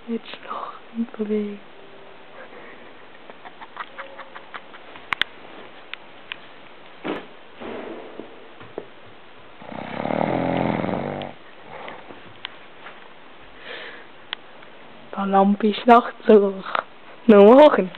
Jetzt noch bewegen. Die Lampe ist nachts so. Noch morgen.